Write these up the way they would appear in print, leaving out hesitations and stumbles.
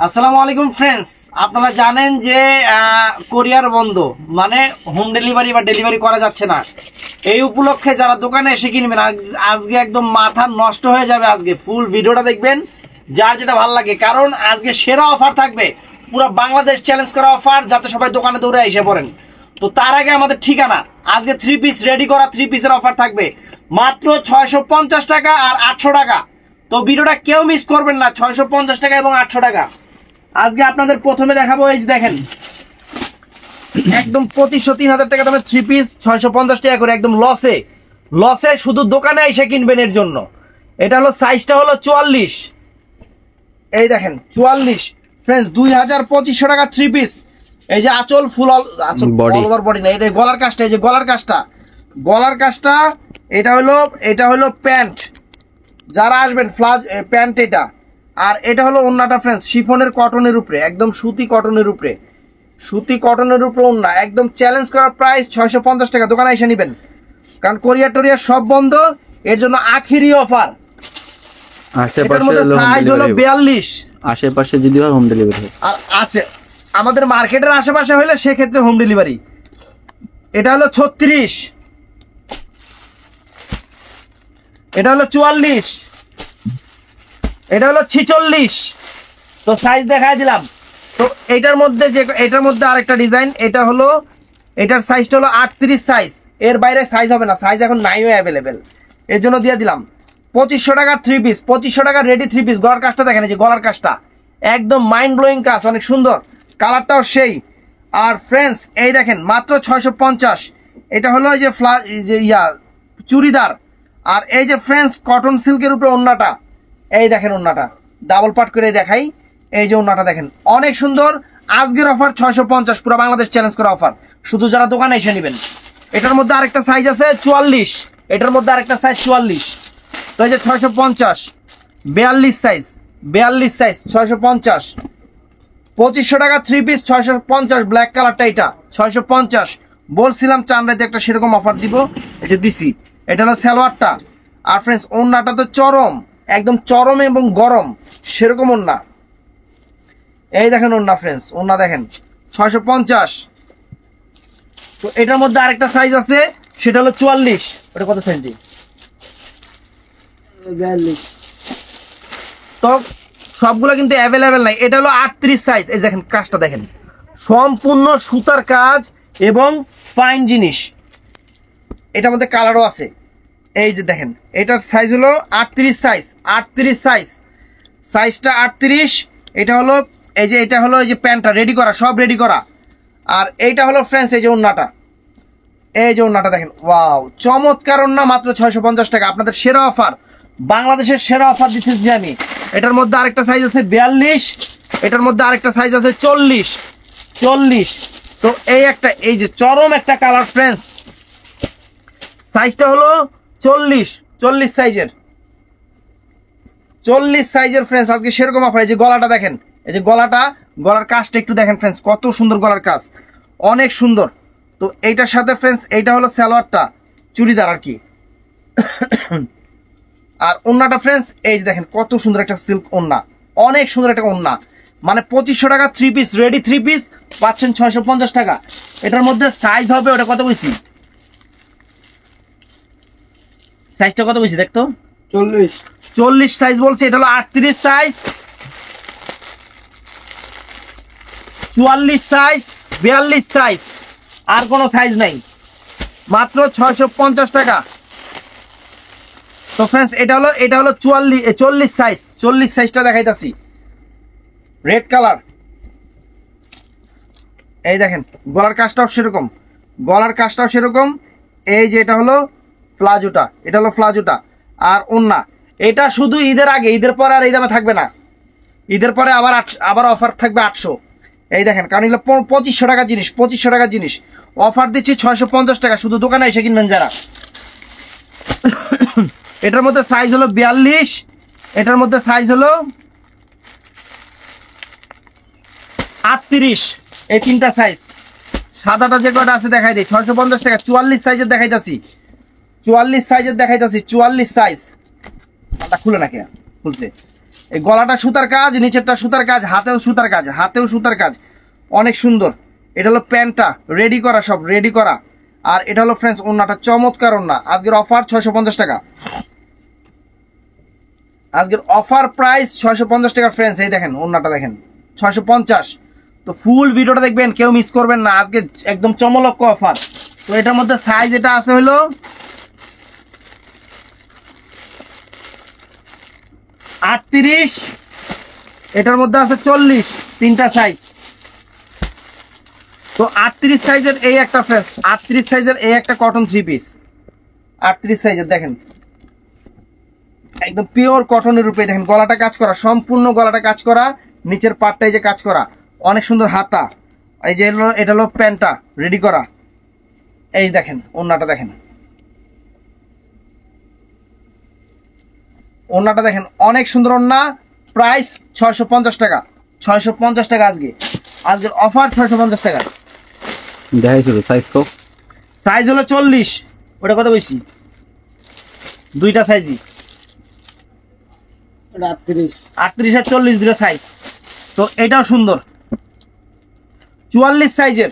আসসালামু আলাইকুম ফ্রেন্ডস, আপনারা জানেন যে কোরিয়ার বন্ধ, মানে হোম ডেলিভারি বা ডেলিভারি করা যাচ্ছে না। এই উপলক্ষে যারা দোকানে এসে কিনবেন আজকে একদম মাথা নষ্ট হয়ে যাবে। আজকে ফুল ভিডিওটা দেখবেন, যার যেটা ভালো লাগে, কারণ আজকে সেরা অফার থাকবে, পুরো বাংলাদেশ চ্যালেঞ্জ করা অফার, যাতে সবাই দোকানে দৌড়ে এসে পড়েন। তো তার আগে আমাদের ঠিকানা, আজকে 3 পিস রেডি করা 3 পিসের অফার থাকবে মাত্র 650 টাকা আর 800 টাকা। তো ভিডিওটা কেউ মিস করবেন না, 650 টাকা এবং 800 টাকা। আজকে আপনাদের প্রথমে দেখাবো, এই যে দেখেন, একদম 2500-3000 টাকা দামের 3 পিস 650 টাকা করে, একদম লসে শুধু দোকানে এসে কিনবেন। এর জন্য এটা হলো সাইজটা হলো 44, এই দেখেন 44 ফ্রেন্ডস, 2500 টাকা 3 পিস। এই যে আঁচল ফুল আঁচল ওভার বডি না, এটা গলার কাজটা, এই যে গলার কাজটা এটা হলো প্যান্ট, যারা আসবেন ফ্লাজ প্যান্ট এটা। আর এটা হলো ওন্নাটা ফ্রেন্ডস, শিফনের কটনের উপরে, একদম সুতি কটনের উপরে ওন্না, একদম চ্যালেঞ্জ করা প্রাইস 650 টাকা। দোকানে এসে নেবেন, কারণ কোরিয়ার সব বন্ধ, এর জন্য আখেরি অফার। এটার মধ্যে সাইজ হলো 42, আশেপাশে যদি হয় হোম ডেলিভারি আর আছে আমাদের মার্কেটের আশেপাশে হলে সেক্ষেত্রে হোম ডেলিভারি। এটা হলো 36, এটা হলো 44, এটা হলো 46। তো সাইজ দেখাই দিলাম। তো এটার মধ্যে আরেকটা ডিজাইন, এটার সাইজটা হলো 38 সাইজ, এর বাইরে সাইজ হবে না, সাইজ এখন নাইও অ্যাভেলেবেল, এর জন্য দিয়ে দিলাম 2500 টাকা 3 পিস, 2500 টাকা রেডি 3 পিস। গলার কাজটা দেখেন, এই যে গলার কাজটা একদম মাইন্ড ব্লোয়িং কাজ, অনেক সুন্দর, কালারটাও সেই। আর ফ্রেন্ডস এই দেখেন মাত্র 650, এটা হলো এই যে চুড়িদার। আর এই যে ফ্রেন্ডস কটন সিল্কের উপরে ওন্নাটা, এই দেখেন ওন্নাটা ডাবল পার্ট করে দেখাই, এই যে ওন্নাটা দেখেন অনেক সুন্দর। আজকের অফার 650, পুরো বাংলাদেশ চ্যালেঞ্জ করা অফার, শুধু যারা দোকানে এসে নেবেন। এটার মধ্যে আরেকটা সাইজ আছে 44, এটার মধ্যে আরেকটা সাইজ 44। তো এই যে 650, 42 সাইজ 650, 2500 টাকা 3 পিস 650, ব্ল্যাক কালারটা এটা 650। বলছিলাম চান্দ্রাইতে একটা সেরকম অফার দিব, এটা দিছি। এটা হলো সালোয়ারটা। আর ফ্রেন্ডস ওন্নাটা তো চরম, একদম চরম এবং গরম সেরকম ওন্না, এই দেখেন ওন্না ফ্রেন্ডস, ওন্না দেখেন 650। তো এটার মধ্যে আরেকটা সাইজ আছে, সেটা হলো 44, ওটা কত সেন্টি? 42। তো সবগুলো কিন্তু অ্যাভেলেবেল নাই, এটা হলো 38 সাইজ। এই দেখেন কাজটা দেখেন, সম্পূর্ণ সুতার কাজ এবং ফাইন জিনিস। এটার মধ্যে কালারও আছে, এই যে দেখেন, এটার সাইজ হলো 38 সাইজ, সাইজটা 38। এটা হলো এই যে প্যান্টটা রেডি করা, সব রেডি করা। আর এইটা হলো ফ্রেন্ডস এই যে ওন্নাটা দেখেন, ওয়াও চমৎকার ওন্না, মাত্র 650 টাকা। আপনাদের সেরা অফার, বাংলাদেশের সেরা অফার দিচ্ছি আমি। এটার মধ্যে আরেকটা সাইজ আছে 42, এটার মধ্যে আরেকটা সাইজ আছে 40। তো এই যে চরম একটা কালার ফ্রেন্ডস, সাইজটা হলো 40 সাইজের ফ্রেন্ডস। আজকে সেরকম অফার। এই যে গলাটা দেখেন, এই যে গলার কাজটা একটু দেখেন ফ্রেন্ডস, কত সুন্দর গলার কাজ, অনেক সুন্দর। তো এইটার সাথে ফ্রেন্ডস এইটা হলো সালোয়ারটা, চুড়িদার আর কি। আর ওন্নাটা ফ্রেন্ডস এই যে দেখেন কত সুন্দর একটা সিল্ক ওন্না, অনেক সুন্দর একটা ওন্না। মানে 2500 টাকা 3 পিস রেডি 3 পিস পাচ্ছেন 650 টাকা। এটার মধ্যে সাইজ হবে, ওটা কত বলছি, সাইজটা কত বলছি দেখতো, 40 সাইজ বলছে। এটা হলো 38 সাইজ, 44 সাইজ, 42 সাইজ, আর কোনো সাইজ নাই, মাত্র 650 টাকা। তো ফ্রেন্ডস এটা হলো 40 সাইজটা দেখাইতাছি, রেড কালার। এই দেখেন গলার কাজটাও সেরকম, এই যে এটা হলো প্লাজোটা, আর ওন্না। এটা শুধু ঈদের আগে, ঈদের পরে আর এই দামে থাকবে না, ঈদের পরে আবার অফার থাকবে 800। এই দেখেন, কারণ এগুলো 2500 টাকা জিনিস, অফার দিচ্ছি 650 টাকা, শুধু দোকানে এসে কিনবেন যারা। এটার মধ্যে সাইজ হলো 42, এটার মধ্যে সাইজ হলো 38, এই তিনটা সাইজ। সাদাটা যে কটা আছে দেখাই দিই, 650 টাকা। 44 সাইজের দেখাইতাছি, 44 সাইজ, খুলে না কে খুলছে, এই গলাটা সুতার কাজ, নিচেরটা সুতার কাজ, হাতেও সুতার কাজ, হাতেও সুতার কাজ, অনেক সুন্দর। এটা হলো প্যান্টটা রেডি করা, সব রেডি করা। আর এটা হলো ফ্রেন্ডস ওন্নাটা, চমৎকার ওন্না। আজকের অফার 650 টাকা, আজকের অফার প্রাইস 650 টাকা ফ্রেন্ডস। এই দেখেন ওন্নাটা দেখেন 650। তো ফুল ভিডিওটা দেখবেন, কেউ মিস করবেন না, আজকে একদম চমলক্ষ অফার। তো এটার মধ্যে সাইজ এটা আছে হলো 38, এটার মধ্যে আছে 40, তিনটা সাইজ। তো 38 সাইজের এই একটা ফ্রেন্ডস, 38 সাইজের এই একটা কটন 3 পিস, 38 সাইজের দেখেন একদম পিওর কটনের রূপে। দেখেন গলাটা কাজ করা, সম্পূর্ণ গলাটা কাজ করা, নিচের পাটটাই যে কাজ করা, অনেক সুন্দর হাতা। এই যে এটা হলো প্যান্টটা রেডি করা। এই দেখেন ওন্নাটা দেখেন, ওন্নাটা দেখেন অনেক সুন্দর ওন্না। প্রাইস 650 টাকা, 650 টাকা আজকের অফার 650 টাকা। দেখাইছিল সাইজ তো, সাইজ হলো 40, ওটা কত বেশি, দুইটা সাইজই 38 আর 40 দুটো সাইজ। তো এটাও সুন্দর 44 সাইজের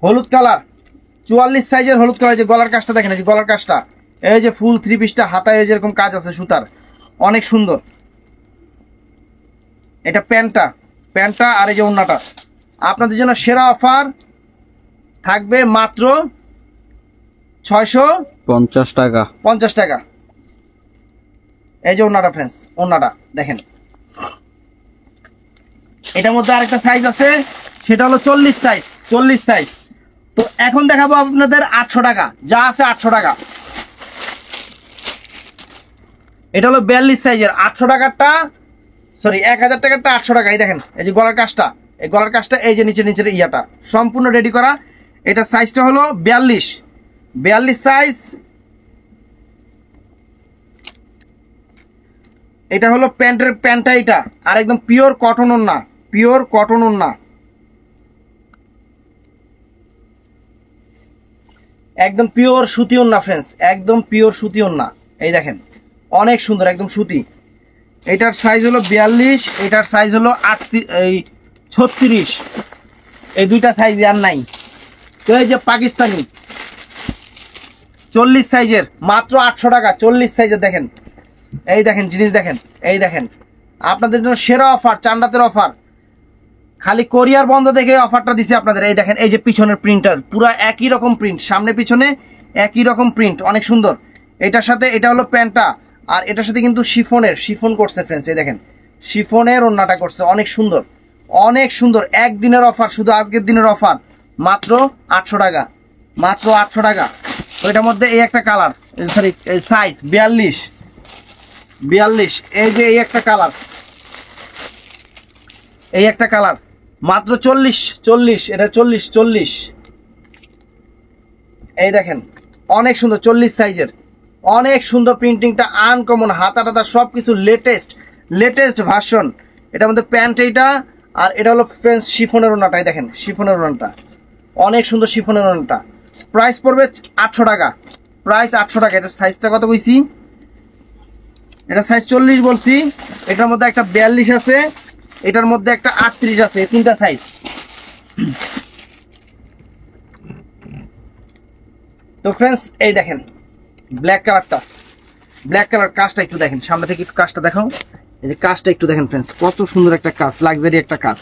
হলুদ কালার, 44 সাইজের হলুদ কালার। যে গলার কাজটা দেখেন, এই যে গলার কাজটা, এই যে ফুল 3 পিসটা হাতায় যেরকম কাজ আছে সুতার, অনেক সুন্দর। এটা প্যান্টটা আর এই যে ওন্নাটা। আপনাদের জন্য সেরা অফার থাকবে মাত্র 650 টাকা। 50 টাকা। এই যে ওন্নাটা ফ্রেন্ডস, ওন্নাটা দেখেন। এটার মধ্যে আরেকটা সাইজ আছে, সেটা হলো 40 সাইজ, 40 সাইজ। তো এখন দেখাবো আপনাদের 800 টাকা, যা আছে 800 টাকা। এটা হলো 42 সাইজের, 800 টাকারটা, সরি 1000 টাকারটা 800 টাকা। এই দেখেন এই যে গলার কাজটা, এই গলার কাজটা, এই যে নিচের ইয়াটা সম্পূর্ণ রেডি করা। এটা সাইজটা হলো 42 সাইজ। এটা হলো প্যান্টটা এটা, আর একদম পিওর কটন ওন্না, পিওর কটন ওন্না, একদম পিওর সুতি ওন্না ফ্রেন্ডস, একদম পিওর সুতি ওন্না। এই দেখেন অনেক সুন্দর, একদম সুতি। এটার সাইজ হলো 42, এটার সাইজ হলো 36। এই দুইটা সাইজ আর নাই। তো এই যে পাকিস্তানি 40 সাইজের, মাত্র 800 টাকা, 40 সাইজের দেখেন। এই দেখেন জিনিস দেখেন, এই দেখেন আপনাদের জন্য সেরা অফার, চান্দাতের অফার। খালি কোরিয়ার বন্ধ দেখে অফারটা দিছে আপনাদের। এই দেখেন এই যে পিছনের প্রিন্টার, পুরো একই রকম প্রিন্ট, সামনে পিছনে একই রকম প্রিন্ট, অনেক সুন্দর। এটার সাথে এটা হলো প্যান্টটা, আর এটার সাথে কিন্তু শিফন করছে ফ্রেন্ডস। এই দেখেন শিফনের ওন্নাটা করছে, অনেক সুন্দর, অনেক সুন্দর। একদিনের অফার, শুধু আজকের দিনের অফার, মাত্র 800 টাকা, মাত্র 800 টাকা। তো এটার মধ্যে এই একটা কালার, সরি সাইজ 42, এই যে এই একটা কালার, এই একটা কালার, মাত্র 40, এটা 40। এই দেখেন অনেক সুন্দর 40 সাইজের, অনেক সুন্দর। প্রিন্টিংটা আনকমন, হাতা টাতা সব কিছু লেটেস্ট ভার্সন। এটার মধ্যে প্যান্ট এইটা, আর এটা হলো ফ্রেন্ডস শিফনের ওন্নাটা। এই দেখেন শিফনের ওন্নাটা, অনেক সুন্দর শিফনের ওন্নাটা। প্রাইস পড়বে 800 টাকা, প্রাইস 800 টাকা। এটার সাইজটা কত কইছি, এটা সাইজ 40 বলছি। এটার মধ্যে একটা 42 আছে, এটার মধ্যে একটা 38 আছে, তিনটা সাইজ। তো ফ্রেন্ডস এই দেখেন ব্ল্যাক কালার কাজটা একটু দেখেন, সামনে থেকে একটু কাজটা দেখাও। এই যে কাজটা একটু দেখেন ফ্রেন্ডস, কত সুন্দর একটা কাজ, লাক্সারি একটা কাজ,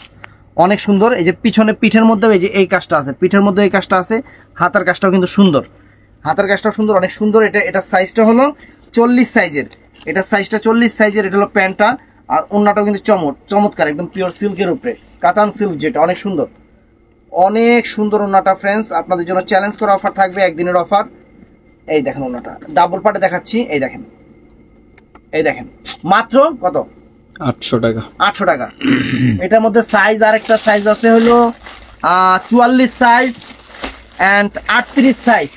অনেক সুন্দর। এই যে পিছনে পিঠের মধ্যে এই যে এই কাজটা আছে, পিঠের মধ্যে এই কাজটা আছে, হাতার কাজটাও কিন্তু সুন্দর, হাতার কাজটাও সুন্দর, অনেক সুন্দর। এটা সাইজটা হলো 40 সাইজের, এটা সাইজটা 40 সাইজের। এটা হলো প্যান্টটা, আর ওন্নাটাও কিন্তু চমৎকার, একদম পিওর সিল্কের উপরে, কাতান সিল্ক যেটা, অনেক সুন্দর, অনেক সুন্দর ওন্নাটা ফ্রেন্ডস। আপনাদের জন্য চ্যালেঞ্জ করা অফার থাকবে, একদিনের অফার। এই দেখেন ওন্নাটা ডাবল পার্টে দেখাচ্ছি, এই দেখেন মাত্র কত, 800 টাকা, 800 টাকা। এটার মধ্যে সাইজ, আরেকটা সাইজ আছে হলো 44 সাইজ অ্যান্ড 38 সাইজ।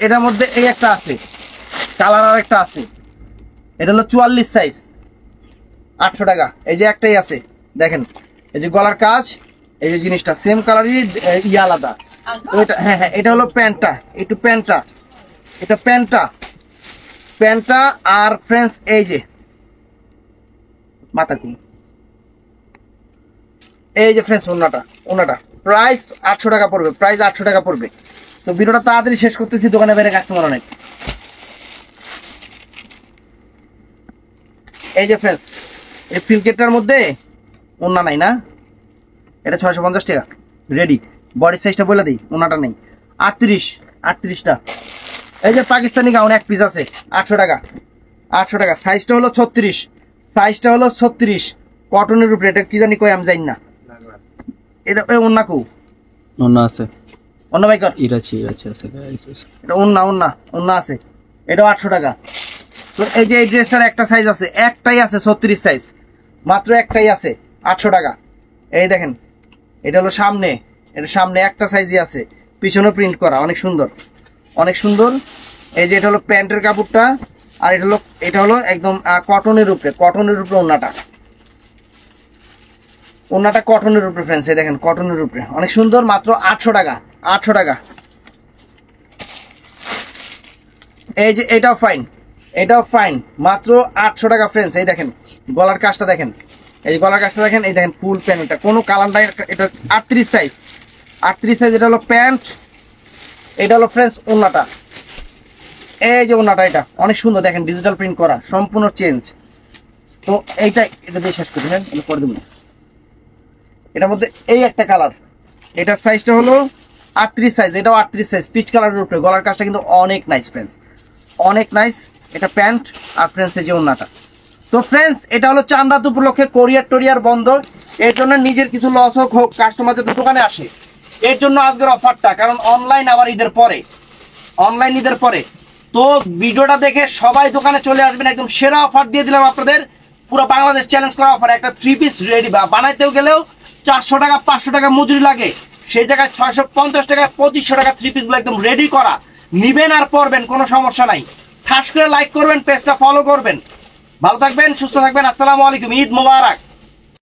এটার মধ্যে এই একটা আছে, কালার আরেকটা আছে, এটা হলো 44 সাইজ, 800 টাকা। এই যে একটাই আছে দেখেন, এই যে গলার কাজ, এই যে জিনিসটা সেম কালারই, আলাদা। ওইটা হ্যাঁ, এটা হলো প্যান্টটা, একটু প্যান্টটা আর ফ্রেন্ডস এই যে মাথা কুল। এই যে ফ্রেন্ডস ওনাটা প্রাইস 800 টাকা পড়বে, প্রাইস 800 টাকা পড়বে। তো ভিডিওটা তাড়াতাড়ি শেষ করতেছি, দোকানে বাইরে কাস্টমার অনেক। এই যে ফ্রেন্ডস এই সিল্কেটটার মধ্যে ওন্না নাই না, এটা 650 টাকা রেডি। বডি সাইজটা বলে দিই, ওনাটা নেই 38টা। এই যে পাকিস্তানি গাউন এক পিস আছে 800 টাকা, 800 টাকা। সাইজটা হলো 36, কটনের উপরে। এটা কি জানি কই আমি জানি না। এটা ওন্না কো অন্য আছে, অন্য বাইকার ইরাচি আছে। এটা ওন্না আছে, এটাও 800 টাকা। তো এই যে এই ড্রেসটার একটা সাইজ আছে, একটাই আছে 36 সাইজ, মাত্র একটাই আছে 800 টাকা। এই দেখেন এটা হলো সামনে, এটা সামনে একটা সাইজই আছে, পিছনে প্রিন্ট করা, অনেক সুন্দর অনেক সুন্দর। এই যে এটা হলো প্যান্টের কাপড়টা, আর এটা হলো একদম কটনের উপরে ওন্নাটা কটনের উপরে ফ্রেন্ডস। এই দেখেন কটনের উপরে অনেক সুন্দর, মাত্র 800 টাকা। এই যে এটাও ফাইন, মাত্র 800 টাকা ফ্রেন্ডস। এই দেখেন গলার কাজটা দেখেন, এই দেখেন ফুল প্যান্টটা, কোনো কালার নাই। এটা 38 সাইজ, এটা হলো প্যান্ট, এটা হলো ফ্রেন্ডস ওন্নাটা। এই যে ওন্নাটা, এটা অনেক সুন্দর দেখেন, ডিজিটাল প্রিন্ট করা, সম্পূর্ণ চেঞ্জ। তো এটা দিয়ে শেষ করে দেন, করে দেবো। এটার মধ্যে এই একটা কালার, এটার সাইজটা হলো 38 সাইজ, এটাও 38 সাইজ, পিচ কালারের উপরে। গলার কাজটা কিন্তু অনেক নাইস ফ্রেন্ডস, অনেক নাইস। এটা প্যান্ট আর ফ্রেন্ডস এই যে ওন্নাটা। তো ফ্রেন্ডস এটা হলো চাঁদ রাত উপলক্ষে কোরিয়ার বন্ধ, এর জন্য নিজের কিছু লস হোক কাস্টমার যাতে দোকানে আসে, এর জন্য আজকের অফারটা। কারণ অনলাইন আবার ঈদের পরে। তো ভিডিওটা দেখে সবাই দোকানে চলে আসবেন, একদম সেরা অফার দিয়ে দিলাম আপনাদের, পুরো বাংলাদেশ চ্যালেঞ্জ করা অফার। একটা 3 পিস রেডি বানাইতেও গেলেও 400 টাকা 500 টাকা মজুরি লাগে, সেই জায়গায় 650 টাকায় 2500 টাকা 3 পিসগুলো একদম রেডি করা। নিবেন আর পরবেন, কোনো সমস্যা নাই। ঠাস করে লাইক করবেন, পেজটা ফলো করবেন। ভালো থাকবেন, সুস্থ থাকবেন। আসসালামু আলাইকুম, ঈদ মোবারক।